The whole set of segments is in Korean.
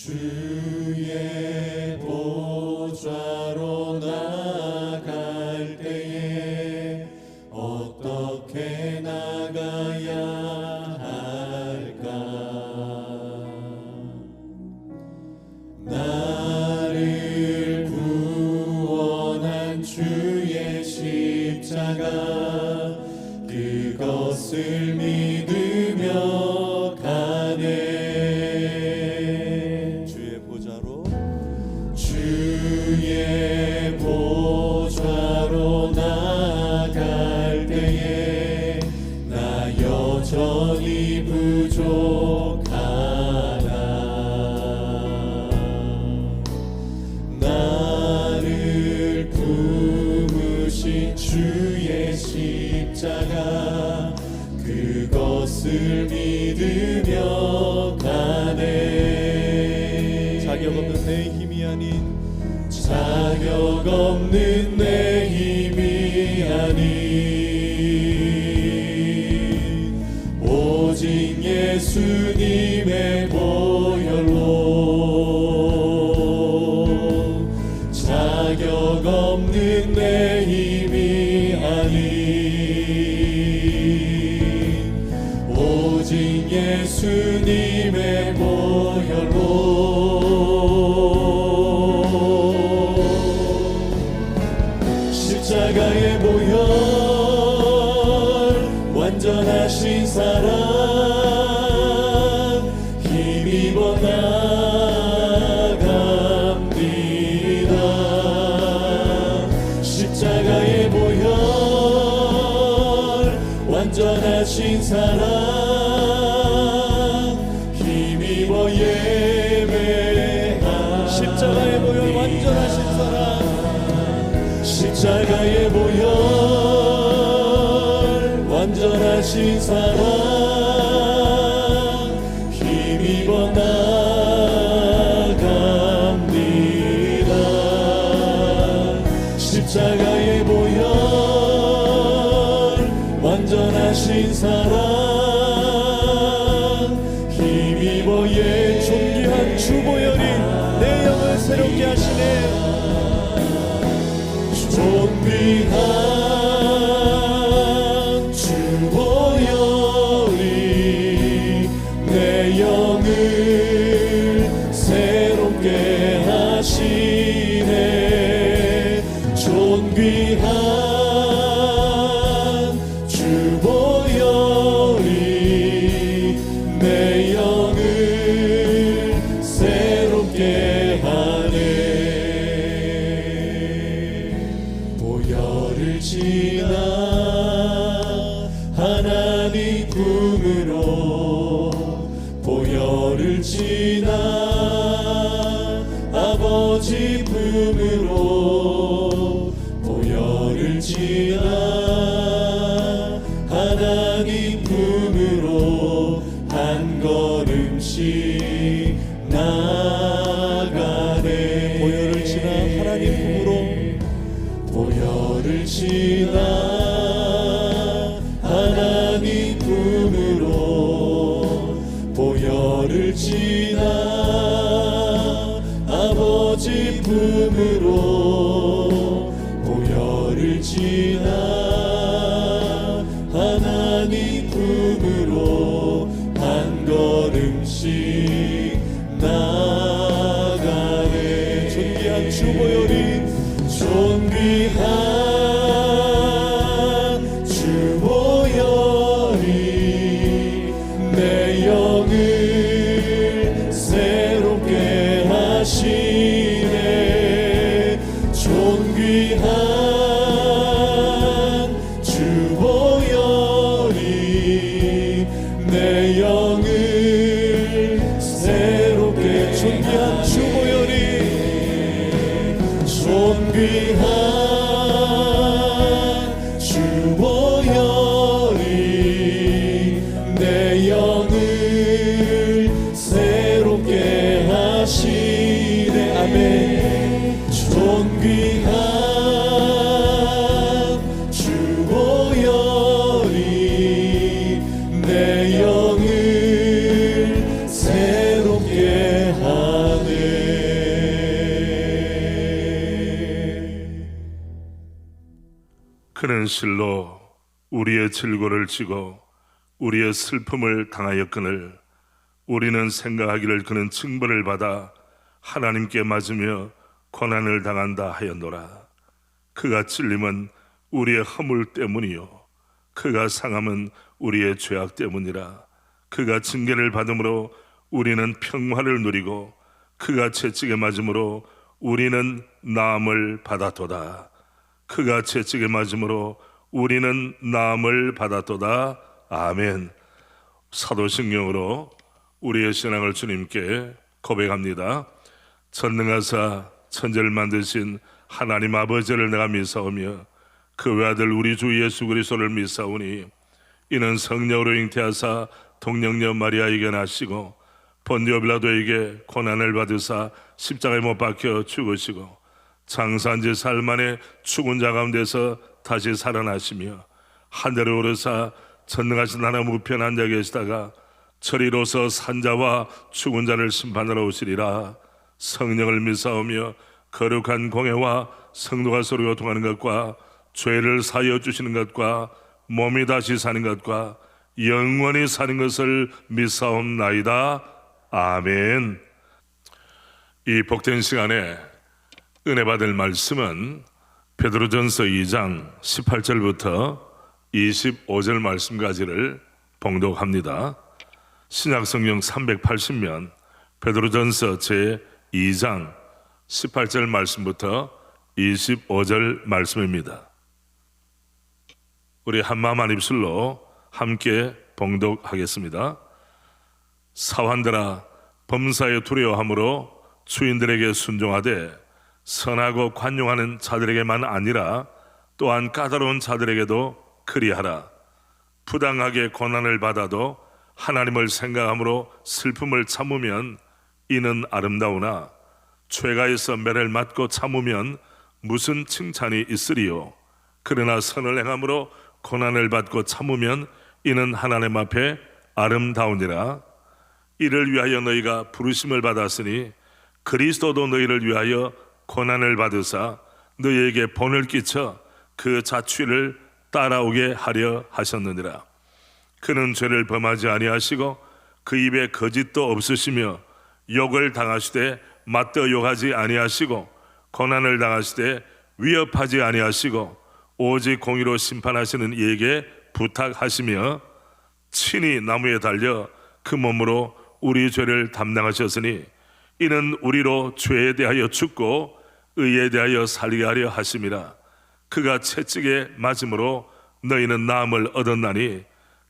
주의 보좌로 나갈 때에 어떻게 나가야 할까? 나를 구원한 주의 십자가 그것을 믿으며 가네. 주의 보좌로 나갈 때에 나 여전히 부족하다. 나를 품으신 주의 십자가 그것을 믿으며 가네. 자격 없는 내 힘이 아닌 자격 없는 내 힘이 아닌 오직 예수님의 보혈로 자격 없는 내 힘이 아닌 오직 예수님의 보혈로 십자가의 보혈 완전하신 사랑 힘입어 나갑니다. 십자가의 보혈 완전하신 사랑 힘입어 예배하. 십자가의 보혈 완전하신 사랑 십자가의 보혈 완전하신 사랑 힘입어 나갑니다. 십자가의 보혈 완전하신 사랑 힘입어 존귀한 주 보혈이 내 영을 새롭게 하시네. 존귀한 주 보혈이 내 영을 새롭게 하시네. 존귀한 주 보혈이 내 영을 새롭게 하네. 보혈을 지나 하나님 품으로 보혈을 지나 아버지 품으로 보혈을 지나 하나님 품으로 한 걸음씩 나가네. 보혈을 지나 하나님 품으로 보혈을 지나 하나님 품으로 보혈을 지나 아버지 품으로 보혈을 지나 하나님 품으로 한 걸음씩 나가네. 존귀한 주 보혈이 존귀한 주 보혈이 내 영을 새롭게 하시네. 존귀한 주 보혈이 내 영을 새롭게. 존귀한 주 보혈이 존귀한 주 보혈이 내 영을 새롭게 하시네. 아멘. 존귀한 주 보혈이 내 영을 새롭게 하시네. 그는 실로 우리의 질고를 지고 우리의 슬픔을 당하였거늘 우리는 생각하기를 그는 징벌을 받아 하나님께 맞으며 고난을 당한다 하였노라. 그가 찔림은 우리의 허물 때문이요 그가 상함은 우리의 죄악 때문이라. 그가 징계를 받음으로 우리는 평화를 누리고 그가 채찍에 맞음으로 우리는 나음을 받았도다. 그가 채찍에 맞음으로 우리는 나음을 받았도다. 아멘. 사도신경으로 우리의 신앙을 주님께 고백합니다. 전능하사 천지를 만드신 하나님 아버지를 내가 믿사오며 그 외아들 우리 주 예수 그리스도를 믿사오니 이는 성령으로 잉태하사 동정녀 마리아에게 나시고 본디오 빌라도에게 고난을 받으사 십자가에 못 박혀 죽으시고 장사한 지 사흘 만에 죽은 자 가운데서 다시 살아나시며 하늘에 오르사 전능하신 하나님 우편에 앉아 계시다가 저리로서 산자와 죽은 자를 심판하러 오시리라. 성령을 믿사오며 거룩한 공회와 성도가 서로 교통하는 것과 죄를 사하여 주시는 것과 몸이 다시 사는 것과 영원히 사는 것을 믿사옵나이다. 아멘. 이 복된 시간에 은혜 받을 말씀은 베드로전서 2장 18절부터 25절 말씀까지를 봉독합니다. 신약성경 380면 베드로전서 제2장 18절 말씀부터 25절 말씀입니다. 우리 한마음 한 입술로 함께 봉독하겠습니다. 사환들아 범사에 두려워함으로 주인들에게 순종하되 선하고 관용하는 자들에게만 아니라 또한 까다로운 자들에게도 그리하라. 부당하게 고난을 받아도 하나님을 생각함으로 슬픔을 참으면 이는 아름다우나 죄가 있어 매를 맞고 참으면 무슨 칭찬이 있으리요. 그러나 선을 행함으로 고난을 받고 참으면 이는 하나님 앞에 아름다우니라. 이를 위하여 너희가 부르심을 받았으니 그리스도도 너희를 위하여 고난을 받으사 너희에게 본을 끼쳐 그 자취를 따라오게 하려 하셨느니라. 그는 죄를 범하지 아니하시고 그 입에 거짓도 없으시며 욕을 당하시되 맞더 욕하지 아니하시고 고난을 당하시되 위협하지 아니하시고 오직 공의로 심판하시는 이에게 부탁하시며 친히 나무에 달려 그 몸으로 우리 죄를 담당하셨으니 이는 우리로 죄에 대하여 죽고 의에 대하여 살게 하려 하심이라. 그가 채찍에 맞음으로 너희는 나음을 얻었나니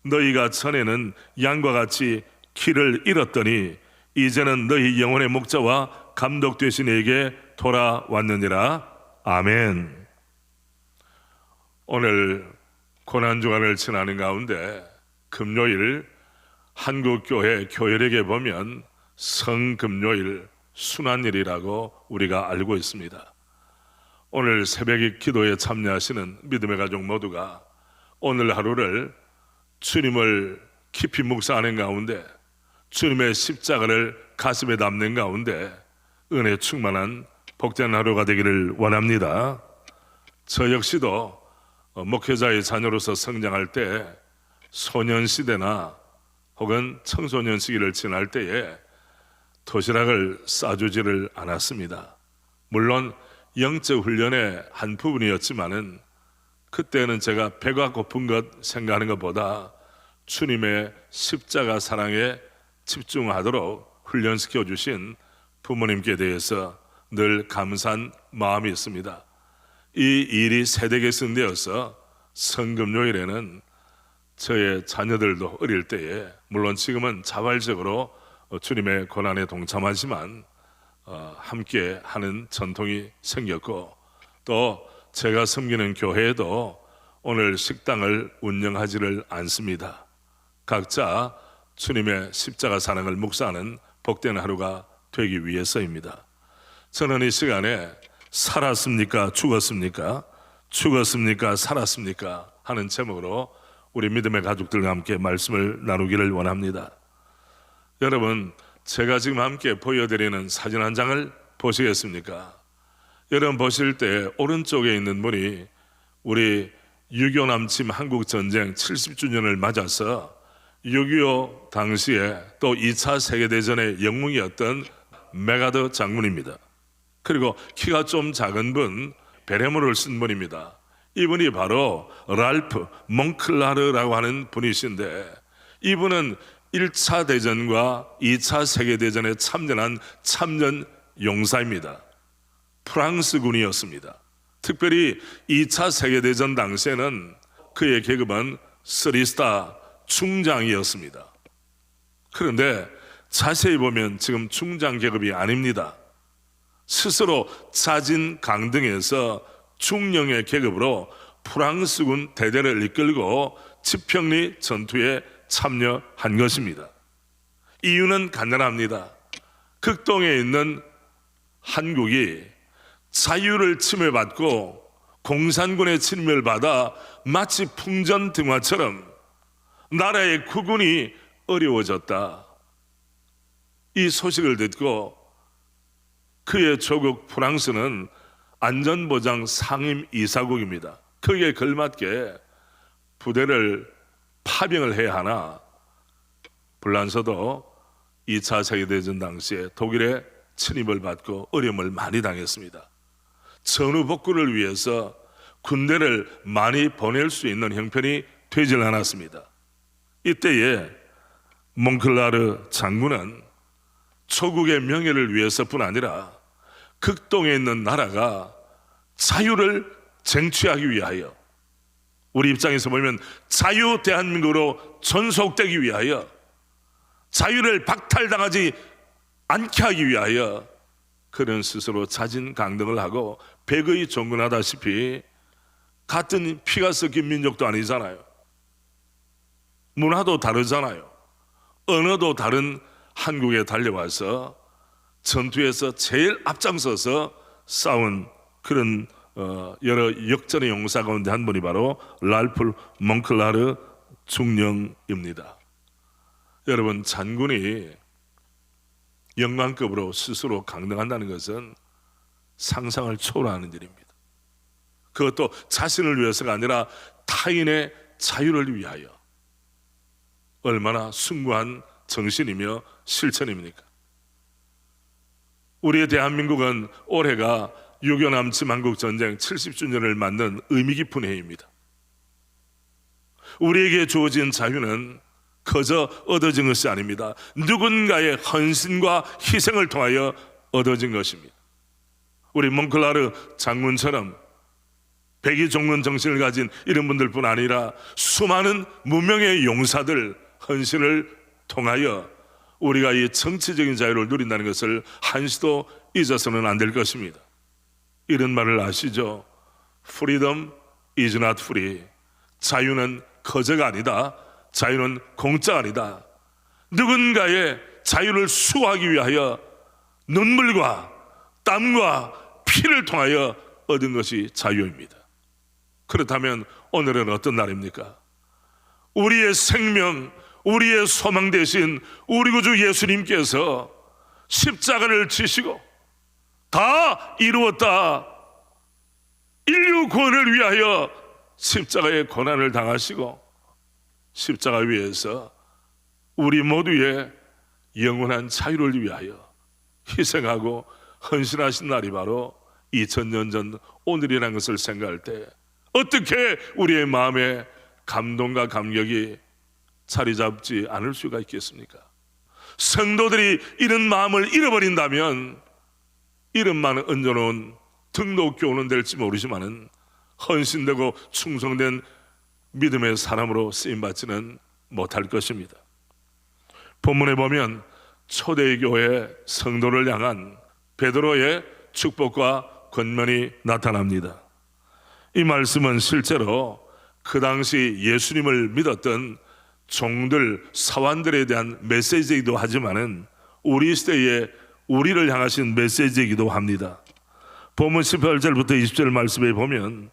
너희가 전에는 양과 같이 길을 잃었더니 이제는 너희 영혼의 목자와 감독 되신 이에게 돌아왔느니라. 아멘. 오늘 고난주간을 지나는 가운데 금요일 한국교회 교회력에 보면 성금요일 순환일이라고 우리가 알고 있습니다. 오늘 새벽의 기도에 참여하시는 믿음의 가족 모두가 오늘 하루를 주님을 깊이 묵상하는 가운데 주님의 십자가를 가슴에 담는 가운데 은혜 충만한 복된 하루가 되기를 원합니다. 저 역시도 목회자의 자녀로서 성장할 때 소년시대나 혹은 청소년 시기를 지날 때에 도시락을 싸주지를 않았습니다. 물론 영적 훈련의 한 부분이었지만은 그때는 제가 배가 고픈 것 생각하는 것보다 주님의 십자가 사랑에 집중하도록 훈련시켜 주신 부모님께 대해서 늘 감사한 마음이 있습니다. 이 일이 세대에 승되어서 성금요일에는 저의 자녀들도 어릴 때에 물론 지금은 자발적으로 주님의 고난에 동참하지만 함께 하는 전통이 생겼고 또 제가 섬기는 교회에도 오늘 식당을 운영하지를 않습니다. 각자 주님의 십자가 사랑을 묵상하는 복된 하루가 되기 위해서입니다. 저는 이 시간에 살았습니까? 죽었습니까? 죽었습니까? 살았습니까? 하는 제목으로 우리 믿음의 가족들과 함께 말씀을 나누기를 원합니다. 여러분, 제가 지금 함께 보여드리는 사진 한 장을 보시겠습니까? 여러분 보실 때 오른쪽에 있는 분이 우리 6.25 남침 한국전쟁 70주년을 맞아서 6.25 당시에 또 2차 세계대전의 영웅이었던 메가더 장군입니다. 그리고 키가 좀 작은 분, 베레모를 쓴 분입니다. 이분이 바로 랄프 몽클라르라고 하는 분이신데, 이분은 1차 대전과 2차 세계대전에 참전한 참전 용사입니다. 프랑스 군이었습니다. 특별히 2차 세계대전 당시에는 그의 계급은 3스타 중장이었습니다. 그런데 자세히 보면 지금 중장 계급이 아닙니다. 스스로 자진 강등해서 중령의 계급으로 프랑스군 대대를 이끌고 지평리 전투에 참여한 것입니다. 이유는 간단합니다. 극동에 있는 한국이 자유를 침해받고 공산군의 침입을 받아 마치 풍전등화처럼 나라의 구군이 어려워졌다. 이 소식을 듣고 그의 조국 프랑스는 안전보장 상임 이사국입니다. 거기에 걸맞게 부대를 파병을 해야 하나, 불란서도 2차 세계대전 당시에 독일의 침입을 받고 어려움을 많이 당했습니다. 전후 복구를 위해서 군대를 많이 보낼 수 있는 형편이 되질 않았습니다. 이때에 몽클라르 장군은 조국의 명예를 위해서뿐 아니라 극동에 있는 나라가 자유를 쟁취하기 위하여, 우리 입장에서 보면 자유 대한민국으로 존속되기 위하여, 자유를 박탈당하지 않게 하기 위하여 그는 스스로 자진 강등을 하고 백의 종군하다시피, 같은 피가 섞인 민족도 아니잖아요. 문화도 다르잖아요. 언어도 다른 한국에 달려와서 전투에서 제일 앞장서서 싸운 그런 여러 역전의 용사 가운데 한 분이 바로 랄프 몽클라르 중령입니다. 여러분, 장군이 영광급으로 스스로 강등한다는 것은 상상을 초월하는 일입니다. 그것도 자신을 위해서가 아니라 타인의 자유를 위하여. 얼마나 숭고한 정신이며 실천입니까? 우리의 대한민국은 올해가 6.25 남침 한국전쟁 70주년을 맞는 의미 깊은 해입니다. 우리에게 주어진 자유는 그저 얻어진 것이 아닙니다. 누군가의 헌신과 희생을 통하여 얻어진 것입니다. 우리 몽클라르 장군처럼 백의종군 정신을 가진 이런 분들뿐 아니라 수많은 무명의 용사들 헌신을 통하여 우리가 이 정치적인 자유를 누린다는 것을 한시도 잊어서는 안 될 것입니다. 이런 말을 아시죠? Freedom is not free. 자유는 거저가 아니다. 자유는 공짜가 아니다. 누군가의 자유를 수호하기 위하여 눈물과 땀과 피를 통하여 얻은 것이 자유입니다. 그렇다면 오늘은 어떤 날입니까? 우리의 생명, 우리의 소망 대신 우리 구주 예수님께서 십자가를 지시고 다 이루었다, 인류 구원을 위하여 십자가의 고난을 당하시고 십자가 위에서 우리 모두의 영원한 자유를 위하여 희생하고 헌신하신 날이 바로 2000년 전 오늘이라는 것을 생각할 때 어떻게 우리의 마음에 감동과 감격이 자리 잡지 않을 수가 있겠습니까? 성도들이 이런 마음을 잃어버린다면 이름만 얹어놓은 등록교우는 될지 모르지만은 헌신되고 충성된 믿음의 사람으로 쓰임받지는 못할 것입니다. 본문에 보면 초대교회 성도를 향한 베드로의 축복과 권면이 나타납니다. 이 말씀은 실제로 그 당시 예수님을 믿었던 종들, 사환들에 대한 메시지이기도 하지만은 우리 시대에 우리를 향하신 메시지이기도 합니다. 본문 18절부터 20절 말씀에 보면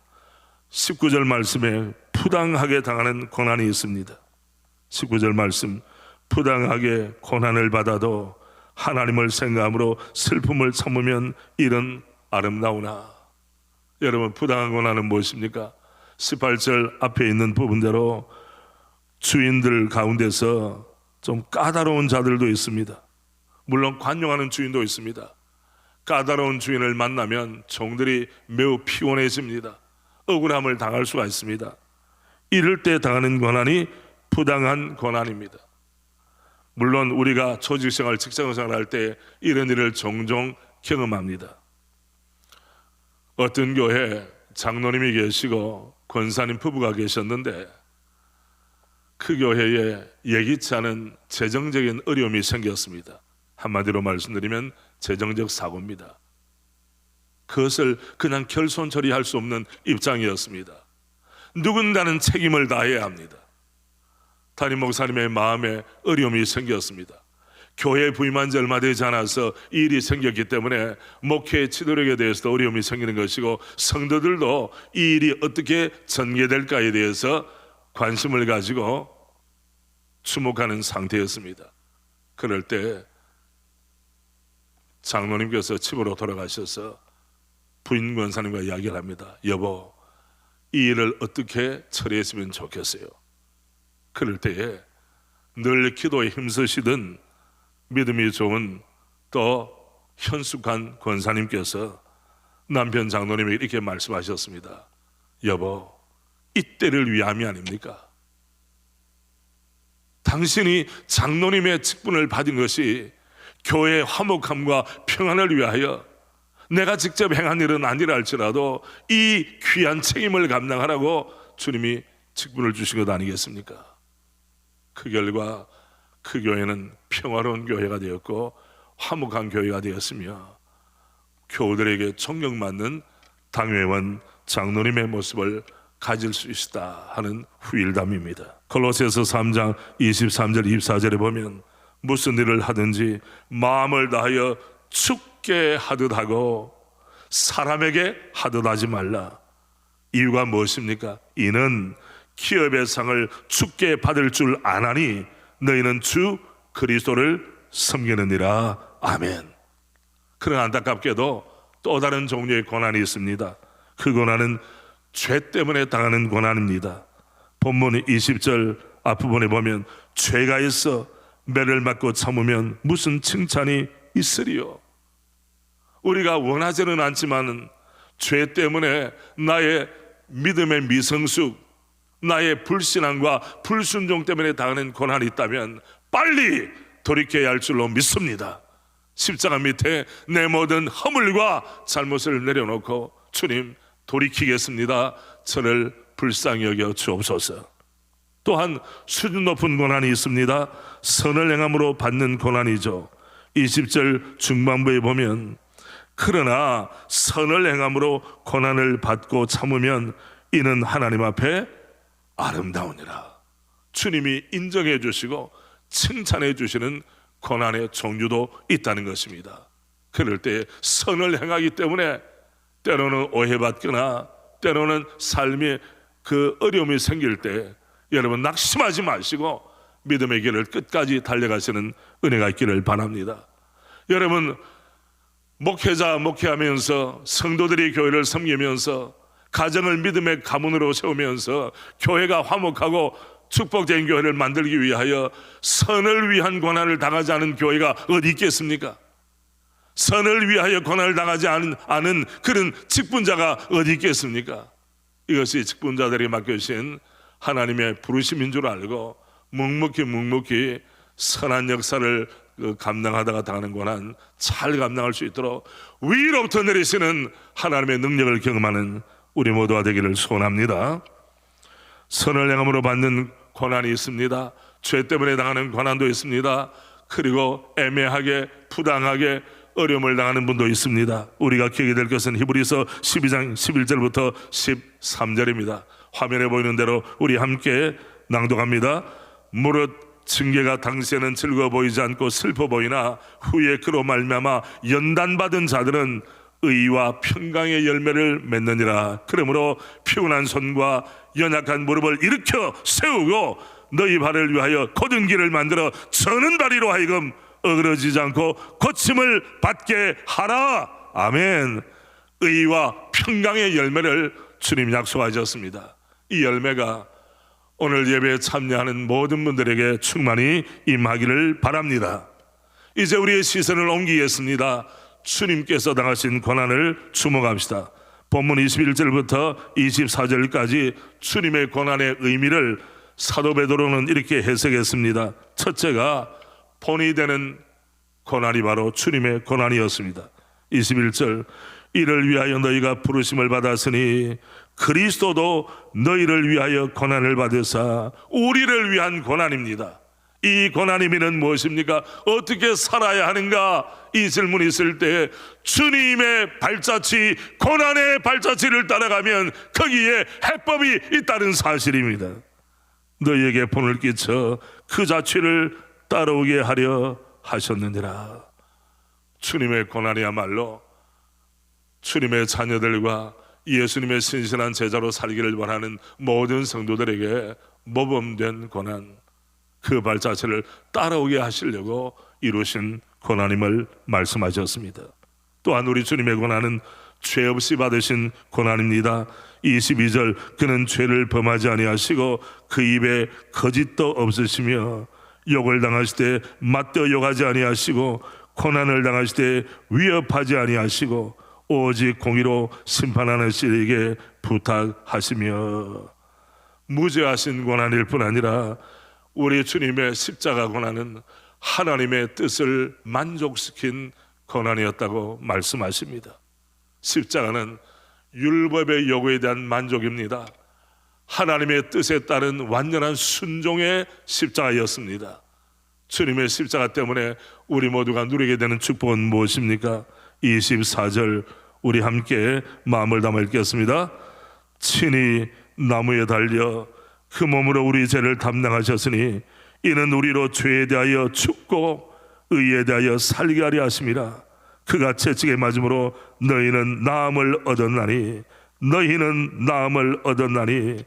19절 말씀에 부당하게 당하는 고난이 있습니다. 19절 말씀, 부당하게 고난을 받아도 하나님을 생각함으로 슬픔을 참으면 이는 아름다우나. 여러분, 부당한 고난은 무엇입니까? 18절 앞에 있는 부분대로 주인들 가운데서 좀 까다로운 자들도 있습니다. 물론 관용하는 주인도 있습니다. 까다로운 주인을 만나면 종들이 매우 피곤해집니다. 억울함을 당할 수가 있습니다. 이럴 때 당하는 고난이 부당한 고난입니다. 물론 우리가 조직생활, 직장생활 할 때 이런 일을 종종 경험합니다. 어떤 교회에 장로님이 계시고 권사님 부부가 계셨는데 그 교회에 예기치 않은 재정적인 어려움이 생겼습니다. 한마디로 말씀드리면 재정적 사고입니다. 그것을 그냥 결손 처리할 수 없는 입장이었습니다. 누군가는 책임을 다해야 합니다. 담임 목사님의 마음에 어려움이 생겼습니다. 교회에 부임한 지 얼마 되지 않아서 이 일이 생겼기 때문에 목회 지도력에 대해서도 어려움이 생기는 것이고 성도들도 이 일이 어떻게 전개될까에 대해서 관심을 가지고 주목하는 상태였습니다. 그럴 때 장로님께서 집으로 돌아가셔서 부인 권사님과 이야기를 합니다. 여보, 이 일을 어떻게 처리했으면 좋겠어요. 그럴 때에 늘 기도에 힘쓰시던 믿음이 좋은 또 현숙한 권사님께서 남편 장로님에게 이렇게 말씀하셨습니다. 여보, 이때를 위함이 아닙니까? 당신이 장로님의 직분을 받은 것이 교회의 화목함과 평안을 위하여 내가 직접 행한 일은 아니라 할지라도 이 귀한 책임을 감당하라고 주님이 직분을 주신 것 아니겠습니까? 그 결과 그 교회는 평화로운 교회가 되었고 화목한 교회가 되었으며 교우들에게 존경받는 당회원 장로님의 모습을 가질 수 있다 하는 후일담입니다. 골로새서 3장 23절 24절에 보면 무슨 일을 하든지 마음을 다하여 죽게 하듯 하고 사람에게 하듯 하지 말라. 이유가 무엇입니까? 이는 기업의 상을 죽게 받을 줄 아나니 너희는 주 그리스도를 섬기느니라. 아멘. 그러나 안타깝게도 또 다른 종류의 고난이 있습니다. 그 고난은 죄 때문에 당하는 고난입니다. 본문 20절 앞부분에 보면 죄가 있어 매를 맞고 참으면 무슨 칭찬이 있으리요. 우리가 원하지는 않지만 죄 때문에 나의 믿음의 미성숙, 나의 불신앙과 불순종 때문에 당하는 고난이 있다면 빨리 돌이켜야 할 줄로 믿습니다. 십자가 밑에 내 모든 허물과 잘못을 내려놓고 주님 돌이키겠습니다. 저를 불쌍히 여겨 주옵소서. 또한 수준 높은 고난이 있습니다. 선을 행함으로 받는 고난이죠. 20절 중반부에 보면 그러나 선을 행함으로 고난을 받고 참으면 이는 하나님 앞에 아름다우니라. 주님이 인정해 주시고 칭찬해 주시는 고난의 종류도 있다는 것입니다. 그럴 때 선을 행하기 때문에 때로는 오해받거나 때로는 삶에 그 어려움이 생길 때 여러분 낙심하지 마시고 믿음의 길을 끝까지 달려가시는 은혜가 있기를 바랍니다. 여러분 목회하면서 성도들이 교회를 섬기면서 가정을 믿음의 가문으로 세우면서 교회가 화목하고 축복된 교회를 만들기 위하여 선을 위한 고난을 당하지 않은 교회가 어디 있겠습니까? 선을 위하여 고난을 당하지 않은 그런 직분자가 어디 있겠습니까? 이것이 직분자들이 맡겨주신 하나님의 부르심인 줄 알고 묵묵히 선한 역사를 감당하다가 당하는 고난 잘 감당할 수 있도록 위로부터 내리시는 하나님의 능력을 경험하는 우리 모두가 되기를 소원합니다. 선을 행함으로 받는 고난이 있습니다. 죄 때문에 당하는 고난도 있습니다. 그리고 애매하게 부당하게 어려움을 당하는 분도 있습니다. 우리가 기억이 될 것은 히브리서 12장 11절부터 13절입니다. 화면에 보이는 대로 우리 함께 낭독합니다. 무릇 징계가 당시에는 즐거워 보이지 않고 슬퍼 보이나 후에 그로 말미암아 연단받은 자들은 의와 평강의 열매를 맺느니라. 그러므로 피곤한 손과 연약한 무릎을 일으켜 세우고 너희 발을 위하여 곧은 길을 만들어 저는 다리로 하여금 어그러지지 않고 고침을 받게 하라. 아멘. 의와 평강의 열매를 주님 약속하셨습니다. 이 열매가 오늘 예배에 참여하는 모든 분들에게 충만히 임하기를 바랍니다. 이제 우리의 시선을 옮기겠습니다. 주님께서 당하신 고난을 주목합시다. 본문 21절부터 24절까지 주님의 고난의 의미를 사도 베드로는 이렇게 해석했습니다. 첫째가 본이 되는 고난이 바로 주님의 고난이었습니다. 21절, 이를 위하여 너희가 부르심을 받았으니 그리스도도 너희를 위하여 고난을 받으사, 우리를 위한 고난입니다. 이 고난이면 무엇입니까? 어떻게 살아야 하는가? 이 질문이 있을 때 주님의 발자취, 고난의 발자취를 따라가면 거기에 해법이 있다는 사실입니다. 너희에게 본을 끼쳐 그 자취를 따라오게 하려 하셨느니라. 주님의 고난이야말로 주님의 자녀들과 예수님의 신실한 제자로 살기를 원하는 모든 성도들에게 모범된 고난, 그 발자취를 따라오게 하시려고 이루신 고난임을 말씀하셨습니다. 또한 우리 주님의 고난은 죄 없이 받으신 고난입니다. 22절, 그는 죄를 범하지 아니하시고 그 입에 거짓도 없으시며 욕을 당하실 때 맞대어 욕하지 아니하시고 고난을 당하실 때 위협하지 아니하시고 오직 공의로 심판하는 씨에게 부탁하시며, 무죄하신 고난일 뿐 아니라 우리 주님의 십자가 고난은 하나님의 뜻을 만족시킨 고난이었다고 말씀하십니다. 십자가는 율법의 요구에 대한 만족입니다. 하나님의 뜻에 따른 완전한 순종의 십자가였습니다. 주님의 십자가 때문에 우리 모두가 누리게 되는 축복은 무엇입니까? 24절, 우리 함께 마음을 담아 읽겠습니다. 친히 나무에 달려 그 몸으로 우리 죄를 담당하셨으니 이는 우리로 죄에 대하여 죽고 의에 대하여 살게 하려 하심이라. 그가 채찍에 맞음으로 너희는 나음을 얻었나니, 너희는 나음을 얻었나니.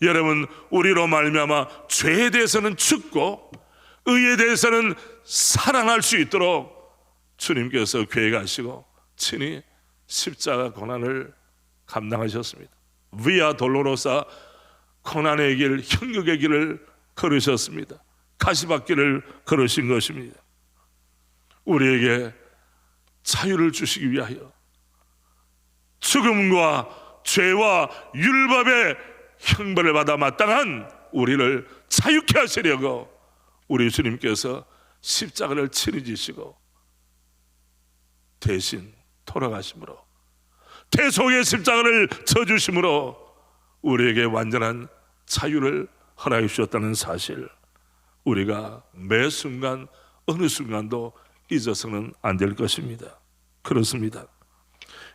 여러분, 우리로 말미암아 죄에 대해서는 죽고 의에 대해서는 살아날 수 있도록 주님께서 계획하시고 친히 십자가 고난을 감당하셨습니다. 비아 돌로로사, 고난의 길, 형극의 길을 걸으셨습니다. 가시밭길을 걸으신 것입니다. 우리에게 자유를 주시기 위하여 죽음과 죄와 율법의 형벌을 받아 마땅한 우리를 자유케 하시려고 우리 주님께서 십자가를 친히 지시고 대신 돌아가심으로, 대속의 십자가를 져주심으로 우리에게 완전한 자유를 허락해 주셨다는 사실, 우리가 매 순간 어느 순간도 잊어서는 안 될 것입니다. 그렇습니다.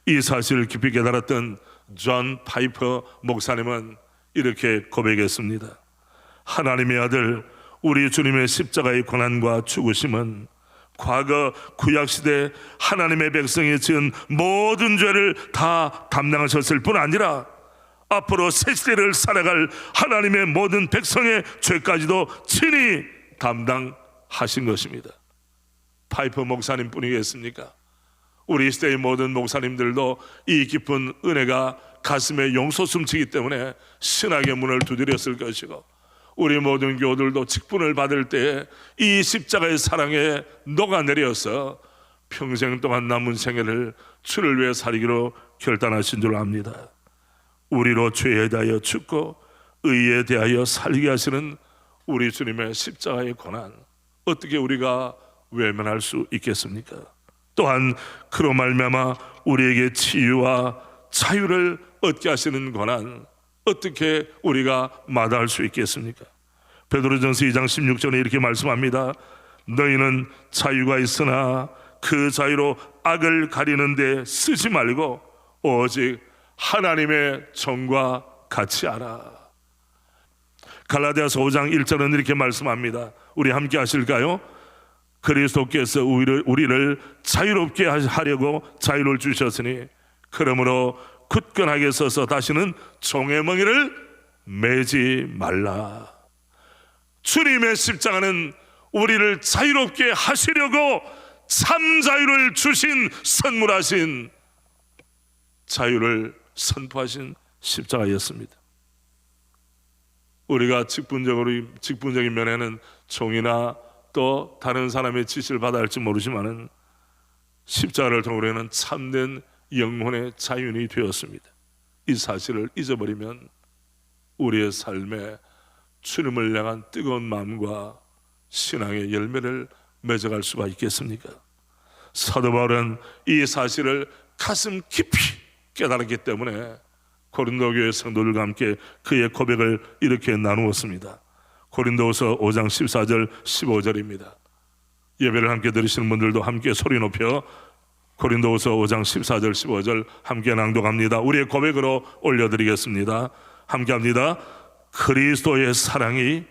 이 사실을 깊이 깨달았던 존 파이퍼 목사님은 이렇게 고백했습니다. 하나님의 아들 우리 주님의 십자가의 고난과 죽으심은 과거 구약시대 하나님의 백성이 지은 모든 죄를 다 담당하셨을 뿐 아니라 앞으로 새 시대를 살아갈 하나님의 모든 백성의 죄까지도 친히 담당하신 것입니다. 파이퍼 목사님 뿐이겠습니까? 우리 시대의 모든 목사님들도 이 깊은 은혜가 가슴에 용솟 숨치기 때문에 신학의 문을 두드렸을 것이고, 우리 모든 교우들도 직분을 받을 때 이 십자가의 사랑에 녹아내려서 평생 동안 남은 생애를 주를 위해 살기로 결단하신 줄 압니다. 우리로 죄에 대하여 죽고 의에 대하여 살게 하시는 우리 주님의 십자가의 고난, 어떻게 우리가 외면할 수 있겠습니까? 또한 그로 말미암아 우리에게 치유와 자유를 얻게 하시는 고난, 어떻게 우리가 마다할 수 있겠습니까? 베드로전서 2장 16절에 이렇게 말씀합니다. 너희는 자유가 있으나 그 자유로 악을 가리는데 쓰지 말고 오직 하나님의 정과 같이 하라. 갈라디아서 5장 1절은 이렇게 말씀합니다. 우리 함께 하실까요? 그리스도께서 우리를 자유롭게 하려고 자유를 주셨으니 그러므로 굳건하게 서서 다시는 종의 멍에를 매지 말라. 주님의 십자가는 우리를 자유롭게 하시려고 참 자유를 주신, 선물하신, 자유를 선포하신 십자가였습니다. 우리가 직분적인 면에는 종이나 또 다른 사람의 지시를 받아야 할지 모르지만은 십자가를 통해 우리는 참된 영혼의 자유인이 되었습니다. 이 사실을 잊어버리면 우리의 삶에 주님을 향한 뜨거운 마음과 신앙의 열매를 맺어갈 수가 있겠습니까? 사도 바울은 이 사실을 가슴 깊이 깨달았기 때문에 고린도 교회 성도들과 함께 그의 고백을 이렇게 나누었습니다. 고린도후서 5장 14절 15절입니다. 예배를 함께 들으시는 분들도 함께 소리 높여 고린도후서 5장 14절 15절 함께 낭독합니다. 우리의 고백으로 올려드리겠습니다. 함께 합니다. 그리스도의 사랑이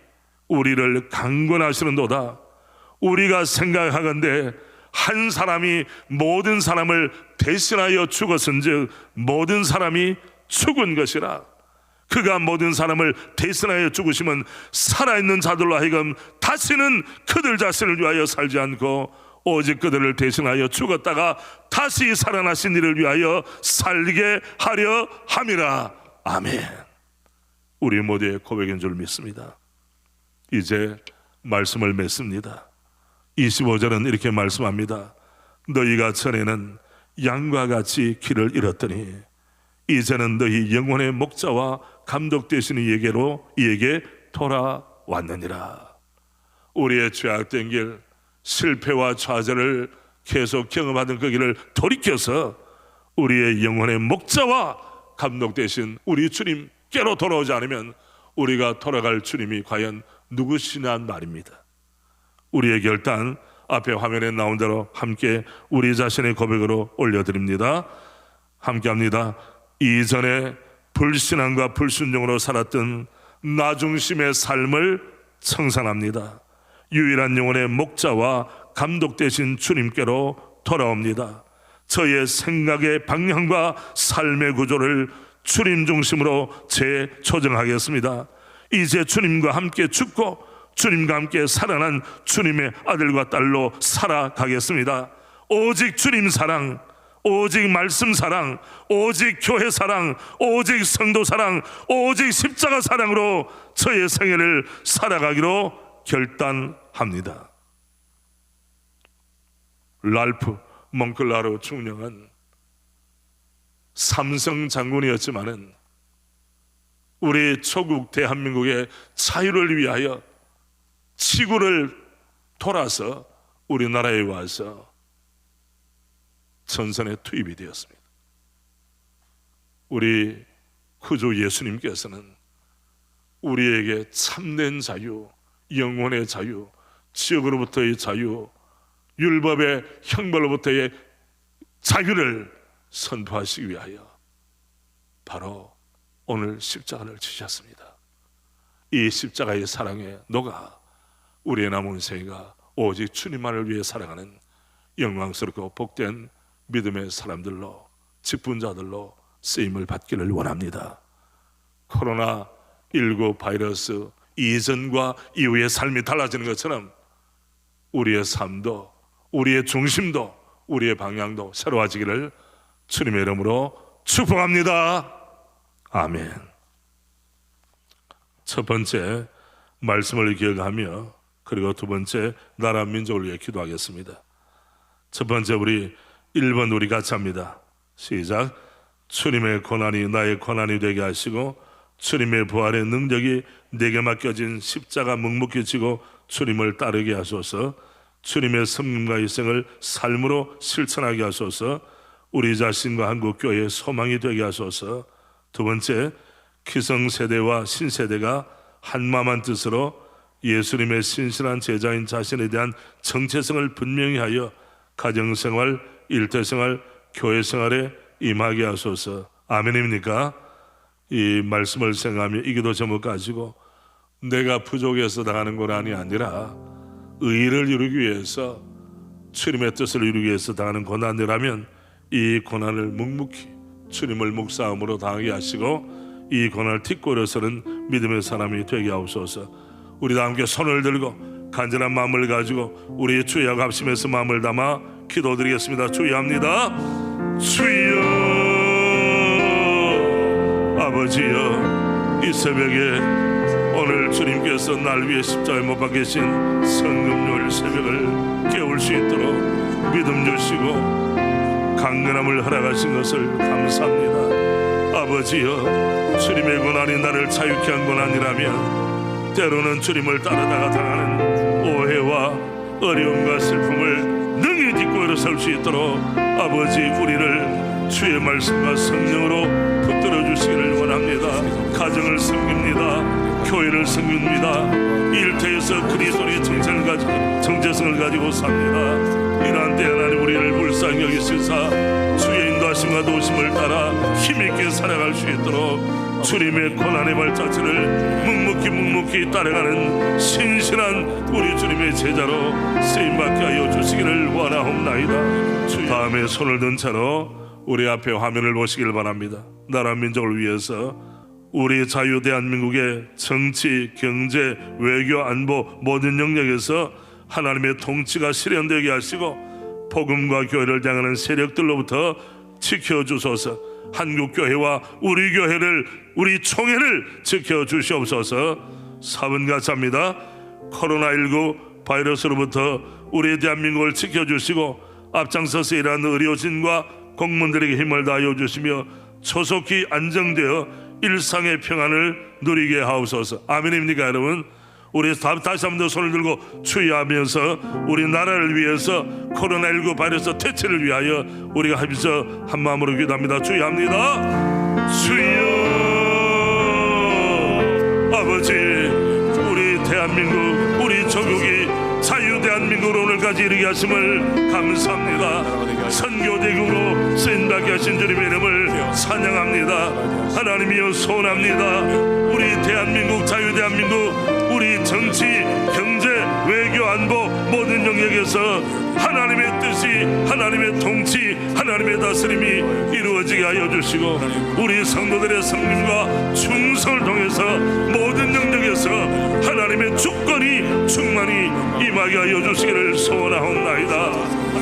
우리를 강권하시는도다. 우리가 생각하건대 한 사람이 모든 사람을 대신하여 죽었은즉 모든 사람이 죽은 것이라. 그가 모든 사람을 대신하여 죽으시면 살아있는 자들로 하여금 다시는 그들 자신을 위하여 살지 않고 오직 그들을 대신하여 죽었다가 다시 살아나신 이를 위하여 살게 하려 함이라. 아멘. 우리 모두의 고백인 줄 믿습니다. 이제 말씀을 맺습니다. 25절은 이렇게 말씀합니다. 너희가 전에는 양과 같이 길을 잃었더니 이제는 너희 영혼의 목자와 감독 되시는 이에게 돌아왔느니라. 우리의 죄악된 길, 실패와 좌절을 계속 경험하던 그 길을 돌이켜서 우리의 영혼의 목자와 감독 되신 우리 주님께로 돌아오지 않으면 우리가 돌아갈 주님이 과연 누구시냐는 말입니다. 우리의 결단 앞에 화면에 나온 대로 함께 우리 자신의 고백으로 올려드립니다. 함께 합니다. 이전에 불신앙과 불순종으로 살았던 나 중심의 삶을 청산합니다. 유일한 영혼의 목자와 감독 되신 주님께로 돌아옵니다. 저의 생각의 방향과 삶의 구조를 주님 중심으로 재조정하겠습니다. 이제 주님과 함께 죽고 주님과 함께 살아난 주님의 아들과 딸로 살아가겠습니다. 오직 주님 사랑, 오직 말씀 사랑, 오직 교회 사랑, 오직 성도 사랑, 오직 십자가 사랑으로 저의 생애를 살아가기로 결단합니다. 랄프 몽클라르 중령은 삼성 장군이었지만은 우리 초국 대한민국의 자유를 위하여 지구를 돌아서 우리나라에 와서 전선에 투입이 되었습니다. 우리 구주 예수님께서는 우리에게 참된 자유, 영혼의 자유, 지옥으로부터의 자유, 율법의 형벌로부터의 자유를 선포하시기 위하여 바로 오늘 십자가를 지셨습니다. 이 십자가의 사랑에 녹아 우리의 남은 생애가 오직 주님만을 위해 살아가는 영광스럽고 복된 믿음의 사람들로, 직분자들로 쓰임을 받기를 원합니다. 코로나19 바이러스 이전과 이후의 삶이 달라지는 것처럼 우리의 삶도, 우리의 중심도, 우리의 방향도 새로워지기를 주님의 이름으로 축복합니다. 아멘. 첫 번째 말씀을 기억하며, 그리고 두 번째 나라 민족을 위해 기도하겠습니다. 첫 번째 우리 1번 우리 같이 합니다. 시작. 주님의 고난이 나의 고난이 되게 하시고 주님의 부활의 능력이 내게 맡겨진 십자가 묵묵히 지고 주님을 따르게 하소서. 주님의 섬김과 희생을 삶으로 실천하게 하소서. 우리 자신과 한국교회의 소망이 되게 하소서. 두 번째, 기성세대와 신세대가 한마음한 뜻으로 예수님의 신실한 제자인 자신에 대한 정체성을 분명히 하여 가정생활, 일터생활, 교회생활에 임하게 하소서. 아멘입니까? 이 말씀을 생각하며 이 기도 제목 가지고 내가 부족해서 당하는 고난이 아니라 의를 이루기 위해서, 주님의 뜻을 이루기 위해서 당하는 고난이라면 이 고난을 묵묵히 주님을 묵사함으로 당하게 하시고 이 고난을 딛고 일어서는 믿음의 사람이 되게 하옵소서. 우리 다 함께 손을 들고 간절한 마음을 가지고 우리 주여 합심해서 마음을 담아 기도드리겠습니다. 주여합니다. 주여, 아버지여, 이 새벽에 오늘 주님께서 날 위해 십자가에 못 박히신 성금요일 새벽을 깨울 수 있도록 믿음 주시고 강건함을 허락하신 것을 감사합니다. 아버지여, 주님의 고난이 나를 자유케 한 고난이라면 때로는 주님을 따르다가 당하는 오해와 어려움과 슬픔을 능히 딛고 일어설 수 있도록 아버지, 우리를 주의 말씀과 성령으로 붙들어 주시기를 원합니다. 가정을 섬깁니다. 교회를 섬깁니다. 일터에서 그리스도의 정체성을 가지고 삽니다. 이러한 때 하나님 우리를 불쌍히 여기시사 주의 인도하심과 도우심을 따라 힘있게 살아갈 수 있도록 주님의 고난의 발자취를 묵묵히 따라가는 신실한 우리 주님의 제자로 쓰임받게 하여 주시기를 원하옵나이다. 다음에 손을 든 채로 우리 앞에 화면을 보시길 바랍니다. 나라 민족을 위해서 우리 자유 대한민국의 정치, 경제, 외교, 안보 모든 영역에서 하나님의 통치가 실현되게 하시고 복음과 교회를 향하는 세력들로부터 지켜주소서. 한국교회와 우리 교회를, 우리 총회를 지켜주시옵소서. 4분 같습니다. 코로나19 바이러스로부터 우리 대한민국을 지켜주시고 앞장서서 일하는 의료진과 공무원들에게 힘을 다하여 주시며 조속히 안정되어 일상의 평안을 누리게 하옵소서. 아멘입니까 여러분? 우리 다시 한 번 더 손을 들고 추위하면서 우리 나라를 위해서 코로나19 바이러스 퇴치를 위하여 우리가 합해서 한 마음으로 기도합니다. 추위합니다. 주여, 아버지, 우리 대한민국, 우리 조국이 자유 대한민국으로 오늘까지 이르게 하심을 감사합니다. 선교대국으로 쓰임받게 하신 주님의 이름을 찬양합니다. 하나님이여, 소원합니다. 우리 대한민국, 자유 대한민국, 우리 정치, 경제, 외교, 안보 모든 영역에서 하나님의 뜻이, 하나님의 통치, 하나님의 다스림이 이루어지게 하여 주시고 우리 성도들의 성림과 충성을 통해서 모든 영역에서 하나님의 주권이 충만히 임하게 하여 주시기를 소원하옵나이다.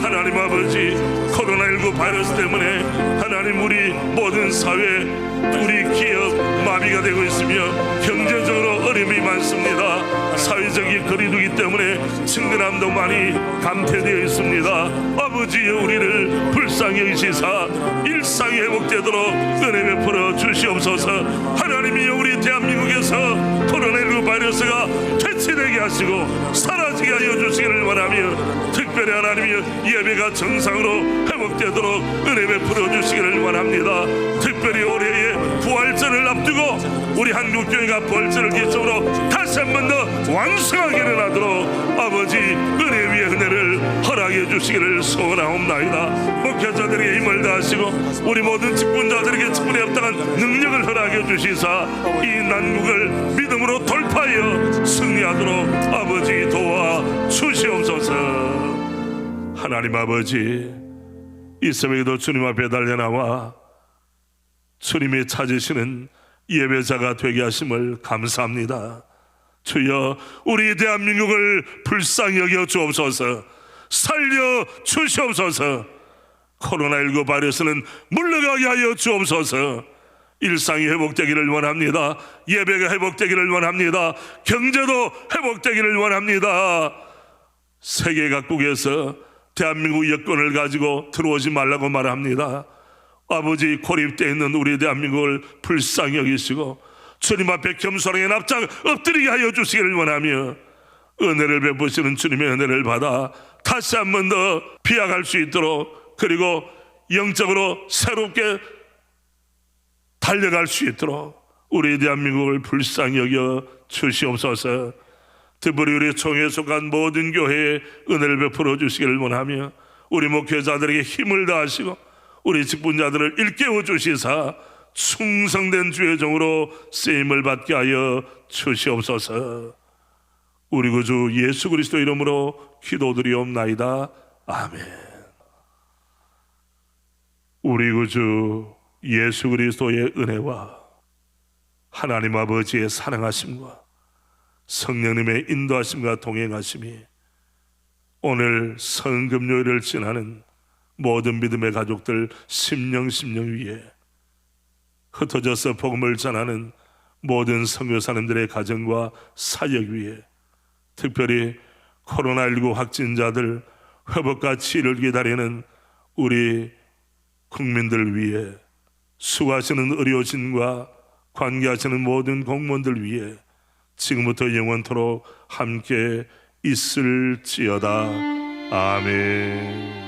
하나님 아버지, 코로나19 바이러스 때문에 하나님 우리 모든 사회, 우리 기업 마비가 되고 있으며 경제적으로 어려움이 많습니다. 사회적인 거리두기 때문에 친근함도 많이 감퇴되어 있습니다. 아버지여, 우리를 불쌍히 여기시사 일상이 회복되도록 은혜 베풀어 주시옵소서. 하나님이여, 우리 대한민국에서 코로나19 바이러스가 퇴치되게 하시고 사라지게 하여 주시기를 원하며 특별히 하나님이여, 예배가 정상으로 회복되도록 은혜 베풀어 주시기를 원합니다. 특별히 올해의 부활절을 앞두고 우리 한국교회가 부활절을 기점으로 다시 한 번 더 왕성하게 일어나도록 아버지 은혜 위에 은혜를 허락해 주시기를 소원하옵나이다. 목회자들에게 힘을 다하시고 우리 모든 직분자들에게 직분에 합당한 능력을 허락해 주시사 이 난국을 믿음으로 돌파하여 승리하도록 아버지 도와 주시옵소서. 하나님 아버지, 이 새벽에도 주님 앞에 달려나와 주님이 찾으시는 예배자가 되게 하심을 감사합니다. 주여, 우리 대한민국을 불쌍히 여겨 주옵소서. 살려 주시옵소서. 코로나19 바이러스는 물러가게 하여 주옵소서. 일상이 회복되기를 원합니다. 예배가 회복되기를 원합니다. 경제도 회복되기를 원합니다. 세계 각국에서 대한민국 여권을 가지고 들어오지 말라고 말합니다. 아버지, 고립되어 있는 우리 대한민국을 불쌍히 여기시고 주님 앞에 겸손하게 납작 엎드리게 하여 주시기를 원하며 은혜를 베푸시는 주님의 은혜를 받아 다시 한 번 더 비약할 수 있도록, 그리고 영적으로 새롭게 달려갈 수 있도록 우리 대한민국을 불쌍히 여겨 주시옵소서. 특별히 우리 총회에 속한 모든 교회에 은혜를 베풀어 주시기를 원하며 우리 목회자들에게 힘을 다하시고 우리 직분자들을 일깨워 주시사 충성된 주의 종으로 쓰임을 받게 하여 주시옵소서. 우리 구주 예수 그리스도 이름으로 기도드리옵나이다. 아멘. 우리 구주 예수 그리스도의 은혜와 하나님 아버지의 사랑하심과 성령님의 인도하심과 동행하심이 오늘 성금요일을 지나는 모든 믿음의 가족들 심령 위에 흩어져서 복음을 전하는 모든 선교사님들의 가정과 사역 위에, 특별히 코로나19 확진자들 회복과 치료를 기다리는 우리 국민들 위해, 수고하시는 의료진과 관계하시는 모든 공무원들 위해 지금부터 영원토록 함께 있을지어다. 아멘.